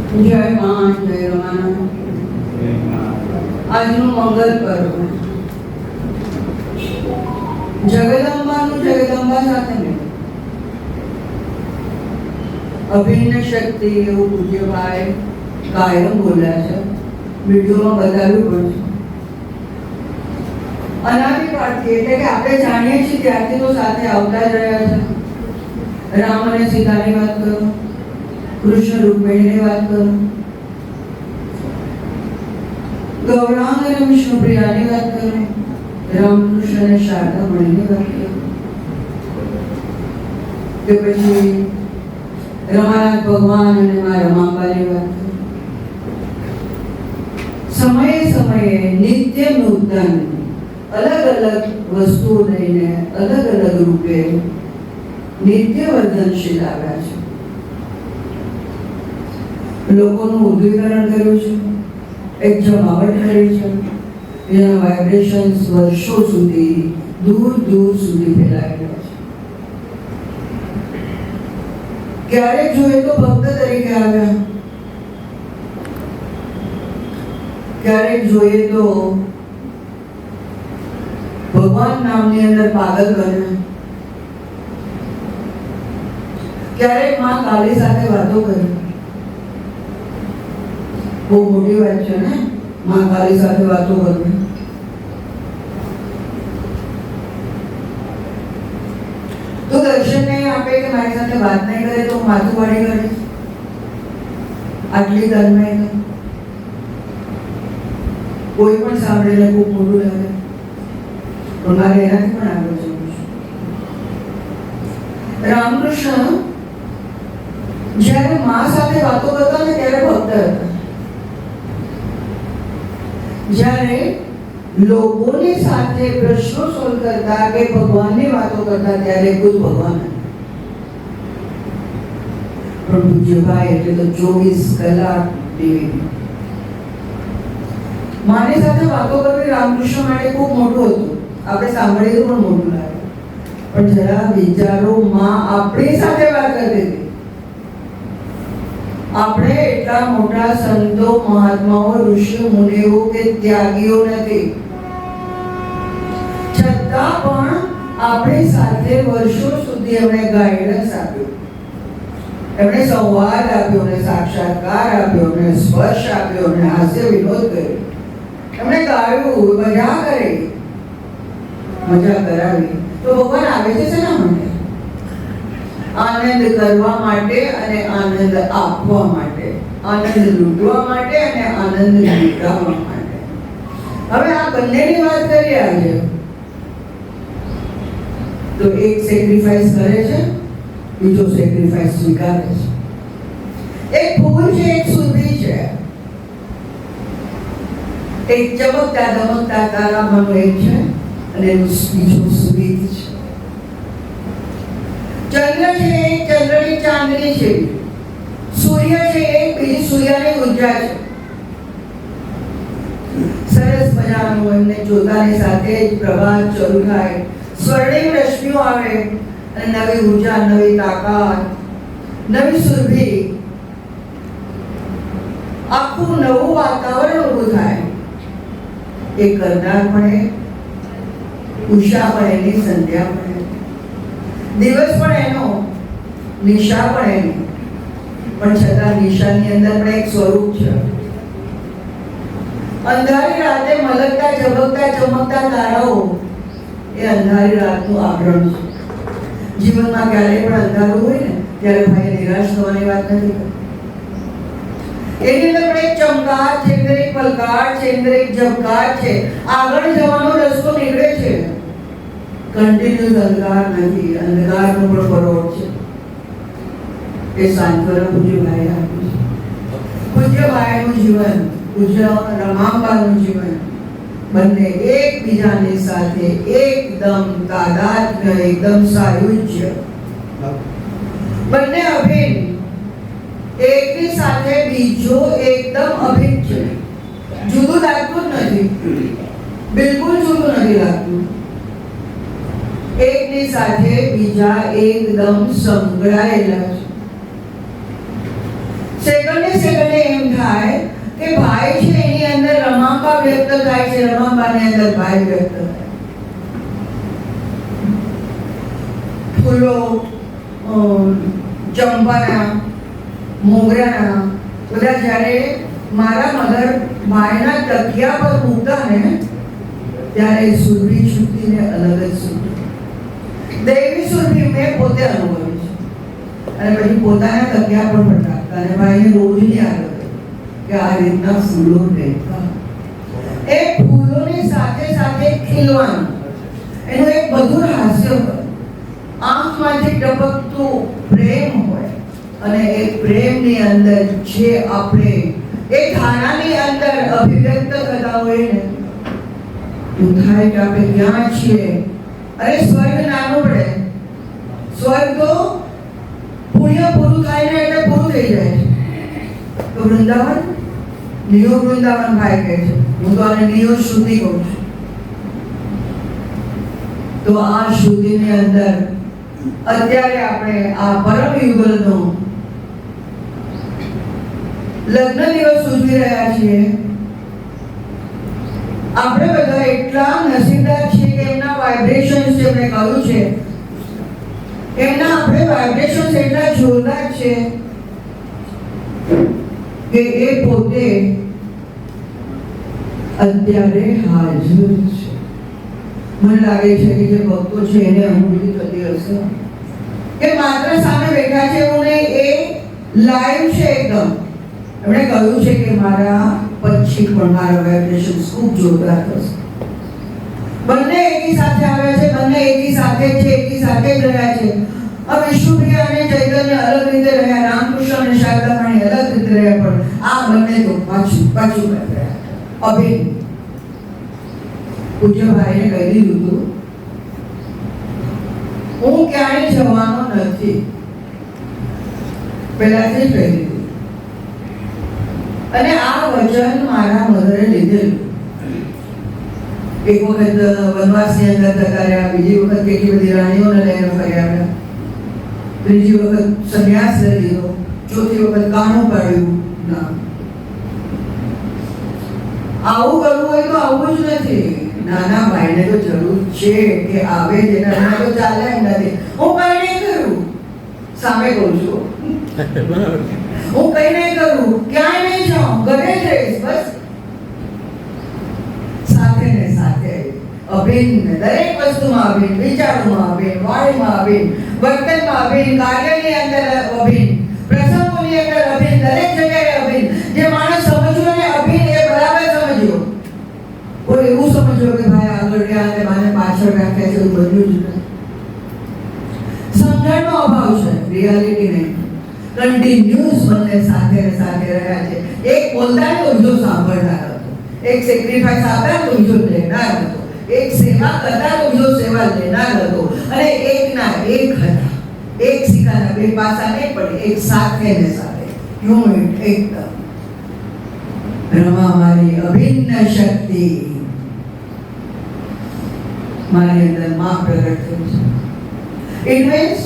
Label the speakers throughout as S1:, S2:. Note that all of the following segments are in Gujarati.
S1: જય માં, જય રમાના. આજનું મંગલ પર્વ જગદંબાનું જગદંબા સાથે મેં અભિન્ન શક્તિ એવું પૂજ્યભાઈ કાયમ બોલ્યા છે. વિડીયોમાં બતાવ્યું પણ છે. અનાદિકાળથી એટલે કે આપણે જાણીએ છીએ ત્યારથી તો સાથે આવતા જ રહ્યા છે. રામ અને સીતાની વાત કરો, કૃષ્ણ રૂકમિણીની વાત કરો, ગૌરાંગ અને વિષ્ણુપ્રિયાની વાત કરો, રામકૃષ્ણ અને શારદામણીની વાત કરો, કે પછી રમાનાથ ભગવાન અને મા રમાંબાની વાત કરો. સમયે સમયે નિત્ય નૂતન અલગ અલગ વસ્તુઓ લઈને અલગ અલગ રૂપે નિત્ય વર્ધનશીલ આવ્યા છે. લોકોનું ઉદ્દીકરણ કર્યું છે, એક જમાવટ કરી છે. એના વાઇબ્રેશન્સ વર્ષો સુધી દૂર દૂર સુધી ફેલાયેલા છે. ક્યારેક જોઈએ તો ભક્ત તરીકે આવ્યા, ક્યારેક જોઈએ તો ભગવાન નામની અંદર પાગલ બન્યા, ક્યારેક માં કાળી સાથે વાતો કરી. બહુ મોટી વાત છે ને, માં કાળી સાથે વાતો કરવી. તો દર્શન નહીં આપે કે મારી સાથે વાત નહીં કરે તો માથું વાળી કરીશ, આટલી તન્મય. કોઈ પણ સાંભળીને ખૂબ મોટું લાગે, પણ મારે એનાથી પણ આગળ જવું છે. રામકૃષ્ણ જ્યારે માં સાથે વાતો કરતા ને ત્યારે ભક્ત હતા, જ્યારે લોકોની સાથે પ્રશ્નો સોલ્વ કરતા કે ભગવાનની વાતો કરતા ત્યારે ખુદ ભગવાન હતા. પણ પૂજ્યભાઈ એટલે તો 24 કલાક ટીવી. મારી સાથે વાતો કરવી રામકૃષ્ણ માટે ખૂબ મોટું હતું. આપણે સાંભળીએ પણ મોટું લાગે, પણ જરા વિચારો, માં આપણી સાથે વાત કરતી હતી. આપણે એટલા મોટા સંતો, મહાત્માઓ, ઋષિ મુનિઓ કે ત્યાગીઓ નથી, છતાં પણ આપણી સાથે વર્ષો સુધી એમણે ગાઈડન્સ આપ્યું, એમણે સંવાદ આપ્યો, એમણે સાક્ષાત્કાર આપ્યો, એમણે સ્પર્શ આપ્યો, એમણે હાસ્ય વિનોદ કર્યો, એમણે ગાયું, મજા કરી, મજા કરાવી. તો ભગવાન આવે છે શેના માટે? આનંદ કરવા માટે અને આનંદ આપવા માટે, આનંદ લૂંટવા માટે અને આનંદ લૂંટાવવા માટે. હવે આ બંનેની વાત કરીએ આજે. તો એક સેક્રિફાઈસ કરે છે, બીજો સેક્રિફાઈસ સ્વીકારે છે. એક ફૂલ છે, એક સુરભી છે. એક ચમકતા ધમકતા તારામાંનો એક છે અને બીજો સુરીત છે. ચંદ્ર છે, એક ચંદ્રની ચાંદની છે. સૂર્ય છે, એક બીજી સૂર્યની ઉર્જા છે. સરસ મજાનું એમને જોતાની સાથે જ પ્રભાત શરૂ થાય, સ્વર્ણિમ રશ્મિઓ આવે અને નવી ઉર્જા, નવી તાકાત, નવી સુરભી, આખું નવું વાતાવરણ ઊભું થાય. એ કરનાર પણ, ઉષા પણ એની, સંધ્યા પણ એની, દિવસ પણ એનો, નિશા પણ એની. પણ છતાં નિશાની અંદર પણ એક સ્વરૂપ છે. અંધારી રાતે મલકતા ઝબકતા ચમકતા તારાઓ એ અંધારી રાતનું આવરણ છે. જીવનમાં ક્યારેય પણ અંધારું હોય ને ત્યારે ભાઈ નિરાશ થવાની વાત નથી કરતી. એની અંદર પણ એક ચમકાટ છે, અંદર એક પલકાટ છે, અંદર એક ઝબકાટ છે. આગળ જવાનો રસ્તો નીકળે છે. કન્ટિન્યુઅસ અંધકાર નથી, અંધકારનો પણ પરોઢ છે. એ સાંત્વના પૂજ્યભાઈએ આપ્યું છે. પૂજ્યભાઈનું જીવન, પૂજ્ય રમાંબાનું જીવન, બંને એકબીજાની સાથે એકદમ તાદાત્મ્ય, એકદમ સાયુજ્ય, બંને અભિન્ન. એકની સાથે બીજો એકદમ અભિન્ન છે. જુદું લાગતું જ નથી, બિલકુલ જુદું નથી લાગતું. એકની સાથે બીજા એકદમ સંકળાયેલા છે. સેકન્ડની સેકન્ડે સેકન્ડે એમ થાય કે ભાઈ છે એની અંદર રમાંબા વ્યક્ત થાય છે, રમાંબાની અંદર ભાઈ વ્યક્ત થાય. ફૂલો ચંપાના, મોગરાના બધા જ્યારે મારા મધર ભાઈના તકિયા પર મૂકતા ને ત્યારે સુરભી છૂટીને અલગ જ સુરભી, દૈવી સુરભી મેં પોતે અનુભવી છે. અને પછી પોતાના તકિયા પર પટાકતા અને ભાઈને રોજની આદત કે આ રીતના ફૂલો રહેતા, એ ફૂલોની સાથે સાથે ખીલવાનું એનું એક બધું હાસ્ય હોય, આંખમાંથી ટપકતું પ્રેમ હોય અને એ પ્રેમની અંદર જે આપણે એ ધારાની અંદર અભિવ્યક્ત થતા હોય ને એવું થાય કે આપણે ક્યાં છીએ. અરે સ્વર્ગ નાનું પડે, સ્વર્ગ તો પુણ્ય પૂરું થાય ને એટલે પૂરું થઈ જાય છે. તો વૃંદાવન નિયો વૃંદાવન ભાઈ કહે છે, હું તો આને નિયો શ્રુતિ કહું છું. તો આ શ્રુતિની અંદર અત્યારે આપણે આ પરમ યુગલનો લગ્ન દિવસ ઉજવી રહ્યા છીએ. આપણે બધા એટલા નસીબદાર છીએ કે એમના વાઇબ્રેશન્સ જેમણે કહ્યું છે, એમના આપણે વાઇબ્રેશન્સ એટલા જોરદાર છે કે એ પોતે અત્યારે હાજર છે. મને લાગે છે કે જે ભક્તો છે એને અનુભૂતિ થતી હશે કે માત્ર સામે બેઠા છે એવું નહીં, એ લાઈવ છે એકદમ. એમણે કહ્યું છે કે મારા પછી પણ મારા વાઇબ્રેશન્સ ખૂબ જોરદાર થશે. બંને એકી સાથે આવ્યા છે, બંને એકી સાથે છે, એકી સાથે જ રહ્યા છે. હવે વિષ્ણુપ્રિયા અને ચૈતન્ય અલગ રીતે રહ્યા, રામકૃષ્ણ અને શારદામણી અલગ રીતે રહ્યા, પણ આ બંને તો પાછું રહ્યા અભિન્ન. પૂજ્ય ભાઈને કહી દીધું હતું હું ક્યાંય જવાનો નથી, પહેલાથી જ કહી દીધું. અને આ વચન મારા મધરે લીધેલું. એક વખત વનવાસની અંદર જતા રહ્યા, બીજી વખત કેટલી બધી રાણીઓને લઈને ફર્યા આવ્યા, ત્રીજી વખત સંન્યાસ લઈ લીધો, ચોથી વખત કાણું પાડ્યું. ના, આવું કરવું હોય તો આવું જ નથી. નાના ભાઈને તો જરૂર છે કે આવે જેના તો ચાલે એમ નથી. હું કઈ નહીં કરું, સામે કહું છું, હું કઈ નહીં કરું, ક્યાંય નહીં જાઉં, ઘરે જ રહીશ બસ. સાથે ને સાથે અભિન્ન, દરેક વસ્તુમાં અભિન્ન, વિચારોમાં અભિન્ન, વાણીમાં અભિન્ન, વર્તનમાં અભિન્ન, કાર્યની અંદર અભિન્ન, પ્રસંગોની અંદર અભિન્ન, દરેક જગ્યાએ અભિન્ન. જે માણસ સમજ્યો ને અભિન્ન એ બરાબર સમજ્યો. કોઈ એવું સમજ્યો કે ભાઈ આગળ ગયા અને માને પાછળ રાખ્યા છે, એવું બન્યું જ નથી. સમજણનો અભાવ છે, રિયાલિટી નહીં. કન્ટિન્યુઅસ બંને સાથે ને સાથે રહ્યા છે. એક બોલતા તો બીજો સાંભળનાર હતો, એક સેક્રિફાઈસ આપતા તો બીજો લેનાર હતો, એક સેવા કરતા તો બીજો સેવા લેનાર હતો. અને એકના એક હતા, એક સિક્કાના બે પાસા નહીં પણ એક સાથે ને સાથે યુનિટ એકદમ. રમા મારી અભિન્ન શક્તિ, મારી અંદર માં પ્રગટ થઈ છે. ઇટ મીન્સ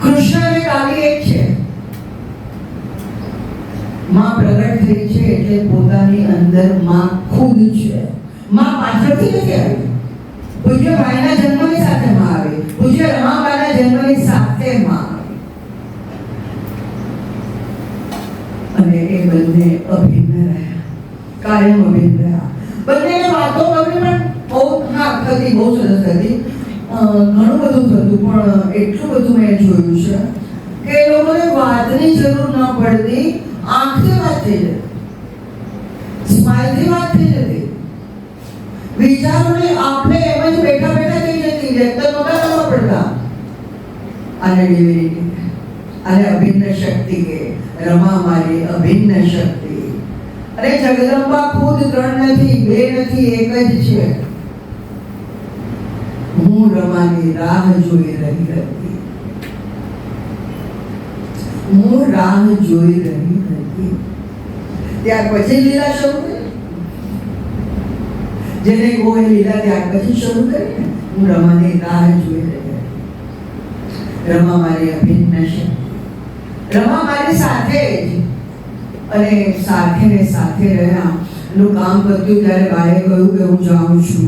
S1: કૃષ્ણ અને કાલી એક છે. માં પ્રગટ થઈ છે એટલે પોતાની અંદર માં ખુદ છે. માં પાછળથી નથી આવી. પૂજ્ય ભાઈના જન્મની સાથે માં આવી, પૂજ્ય રમાબાના જન્મની સાથે માં આવી. અને એ બંને અભિન્ન રહ્યા, કાયમ અભિન્ન રહ્યા. બંનેને વાતો કરવી પણ બહુ થતી, બહુ સરસ હતી. ઘણું બધું થતું, પણ એટલું બધું મેં જોયું છે કે એ લોકોને વાતની જરૂર ન પડતી, આંખથી વાત થઈ જતી, સ્માઇલથી વાત થઈ જતી, વિચારોને આપણે એમ જ બેઠા બેઠા થઈ જતી, વ્યક્ત નહોતા કરવા પડતા. આને ડિવિનિટી, આને અભિન્ન શક્તિ કે રમા મારી અભિન્ન શક્તિ. અને જગદંબા ખુદ ત્રણ નથી, બે નથી, એક જ છે. હું રમાની રાહ જોઈ રહી હતી, હું રાહ જોઈ રહી હતી. ત્યાર પછી લીલા શરૂ કરી, જેને કોઈ લીલા ત્યાર પછી શરૂ કરી ને, હું રમાની રાહ જોઈ રહી હતી. રમા મારી અભિન્ન છે, રમા મારી સાથે જ અને સાથે ને સાથે રહ્યા. એનું કામ પત્યું ત્યારે બાએ કહ્યું કે હું જાઉં છું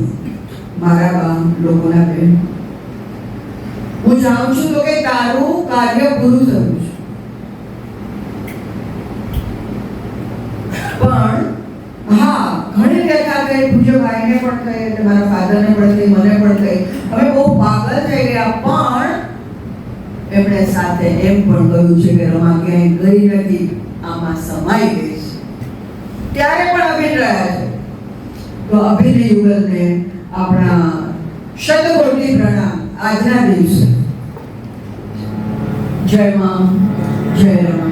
S1: મારા બા લોકોના બેન, હું જાઉં છું તો કે તારું કાર્ય પૂરું થયું છે. પણ હા, ઘણી વ્યથા થઈ, પૂજ્ય ભાઈને પણ થઈ અને મારા ફાધરને પણ થઈ, મને પણ થઈ. અમે બહુ પાગલ થઈ ગયા. પણ એમણે સાથે એમ પણ કહ્યું છે કે રમા ક્યાંય ગઈ નથી, આમાં સમાઈ ગઈ છે. ત્યારે પણ અભિન રહ્યા છે. તો અભિન યુગલને આપણા શતકોટી પ્રણામ આજના દિવસે. જય માં, જય રમા.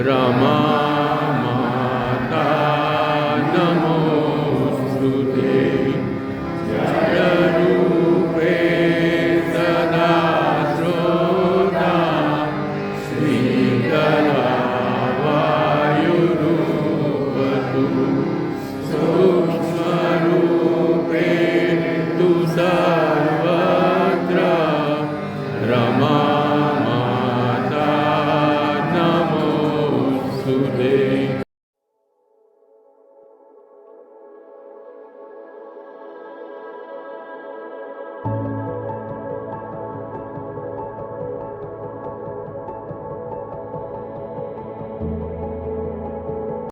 S2: Rama